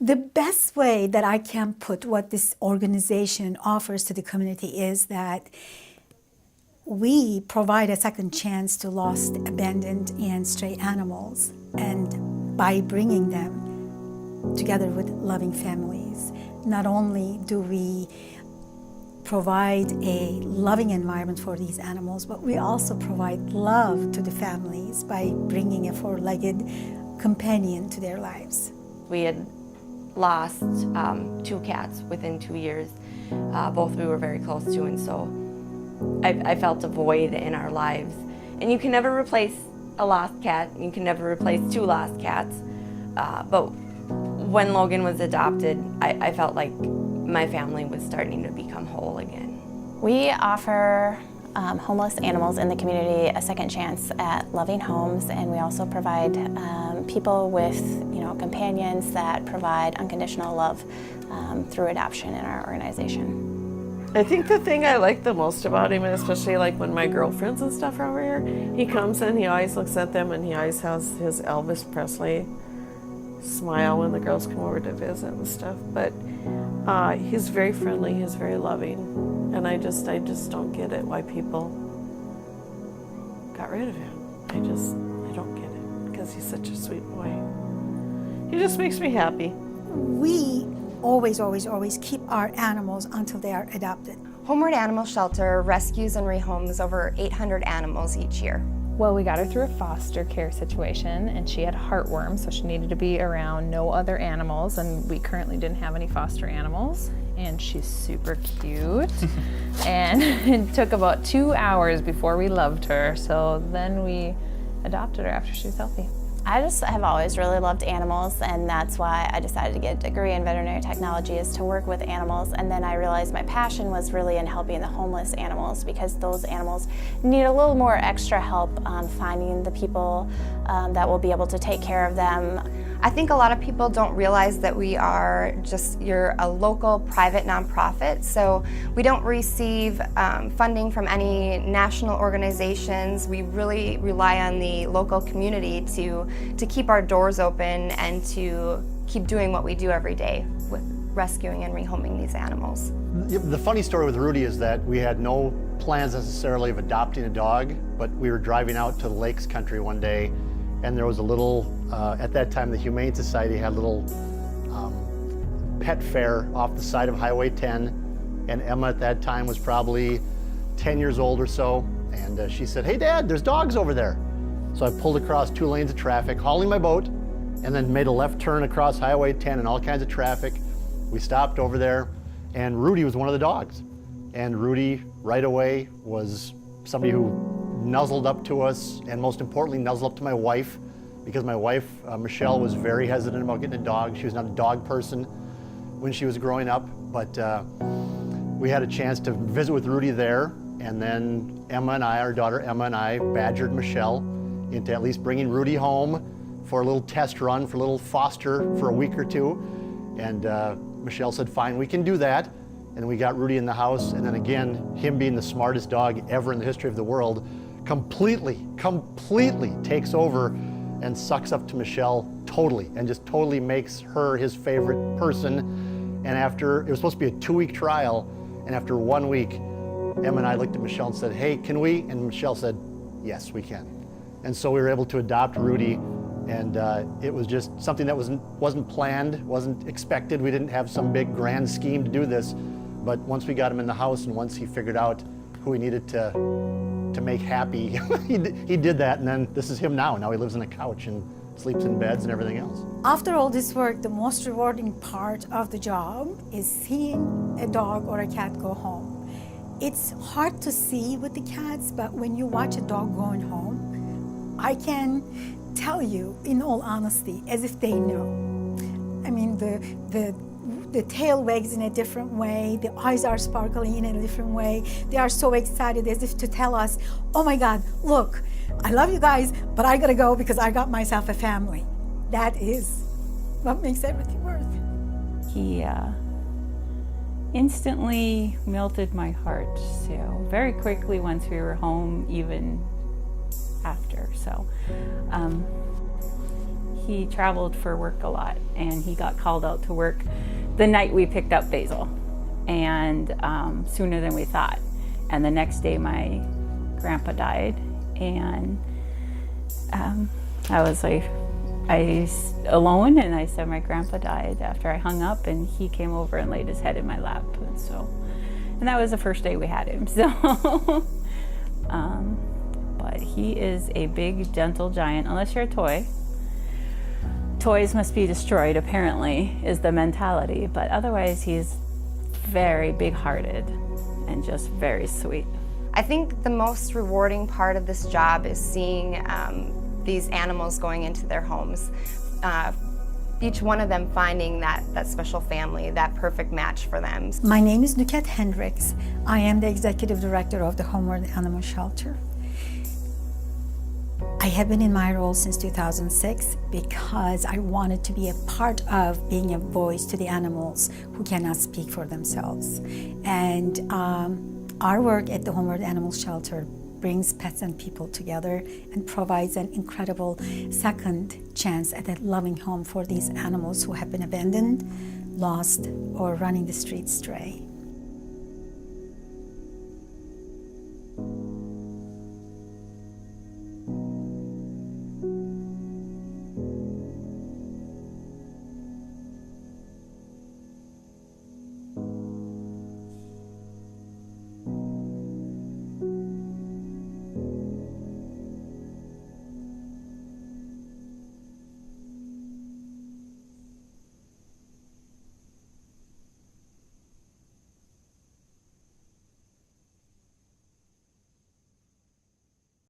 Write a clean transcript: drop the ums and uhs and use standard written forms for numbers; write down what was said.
The best way that I can put what this organization offers to the community is that we provide a second chance to lost, abandoned, and stray animals, and by bringing them together with loving families, not only do we provide a loving environment for these animals, but we also provide love to the families by bringing a four-legged companion to their lives. We had lost 2 cats within 2 years. Both we were very close to, and so I felt a void in our lives. And you can never replace a lost cat. You can never replace 2 lost cats. But when Logan was adopted, I felt like my family was starting to become whole again. We offer homeless animals in the community a second chance at loving homes, and we also provide people with companions that provide unconditional love through adoption in our organization. I think the thing I like the most about him, and especially like when my girlfriends and stuff are over here, he comes in, he always looks at them, and he always has his Elvis Presley smile when the girls come over to visit and stuff. But he's very friendly, he's very loving, and I just don't get it why people got rid of him. I don't get it, because he's such a sweet boy. He just makes me happy. We always keep our animals until they are adopted. Homeward Animal Shelter rescues and rehomes over 800 animals each year. Well, we got her through a foster care situation, and she had heartworm, so she needed to be around no other animals, and we currently didn't have any foster animals. And she's super cute. And it took about 2 hours before we loved her, so then we adopted her after she was healthy. I just have always really loved animals, and that's why I decided to get a degree in veterinary technology, is to work with animals. And then I realized my passion was really in helping the homeless animals, because those animals need a little more extra help finding the people that will be able to take care of them. I think a lot of people don't realize that you're a local private nonprofit, so we don't receive funding from any national organizations. We really rely on the local community to keep our doors open and to keep doing what we do every day with rescuing and rehoming these animals. The funny story with Rudy is that we had no plans necessarily of adopting a dog, but we were driving out to the Lakes Country one day, and there was a little, at that time the Humane Society had a little pet fair off the side of Highway 10, and Emma at that time was probably 10 years old or so, and she said, "Hey Dad, there's dogs over there." So I pulled across 2 lanes of traffic, hauling my boat, and then made a left turn across Highway 10 and all kinds of traffic. We stopped over there, and Rudy was one of the dogs. And Rudy, right away, was somebody who nuzzled up to us, and most importantly, nuzzled up to my wife, because my wife, Michelle, was very hesitant about getting a dog. She was not a dog person when she was growing up, but we had a chance to visit with Rudy there, and then Emma and I, our daughter Emma and I, badgered Michelle into at least bringing Rudy home for a little test run, for a little foster for a week or 2, and Michelle said, "Fine, we can do that." And we got Rudy in the house, and then again, him being the smartest dog ever in the history of the world, completely takes over and sucks up to Michelle totally, and just totally makes her his favorite person. And it was supposed to be a 2-week trial, and after 1 week, Emma and I looked at Michelle and said, "Hey, can we?" And Michelle said, "Yes, we can." And so we were able to adopt Rudy, and it was just something that wasn't planned, wasn't expected. We didn't have some big grand scheme to do this, but once we got him in the house, and once he figured out who he needed to make happy, he did that, and then this is him now. Now he lives on a couch and sleeps in beds and everything else. After all this work, the most rewarding part of the job is seeing a dog or a cat go home. It's hard to see with the cats, but when you watch a dog going home, I can tell you, in all honesty, as if they know. I mean, the tail wags in a different way, the eyes are sparkling in a different way. They are so excited, as if to tell us, "Oh my God, look, I love you guys, but I gotta go because I got myself a family." That is what makes everything worth. He instantly melted my heart, so very quickly once we were home, even after. So he traveled for work a lot, and he got called out to work the night we picked up Basil, and sooner than we thought. And the next day my grandpa died, and I was like, alone, and I said my grandpa died after I hung up, and he came over and laid his head in my lap, and that was the first day we had him. So, but he is a big, gentle giant, unless you're a toy. Toys must be destroyed, apparently, is the mentality, but otherwise he's very big-hearted and just very sweet. I think the most rewarding part of this job is seeing these animals going into their homes. Each one of them finding that special family, that perfect match for them. My name is Nuket Hendricks. I am the Executive Director of the Homeward Animal Shelter. I have been in my role since 2006 because I wanted to be a part of being a voice to the animals who cannot speak for themselves. And our work at the Homeward Animal Shelter brings pets and people together and provides an incredible second chance at a loving home for these animals who have been abandoned, lost, or running the streets stray.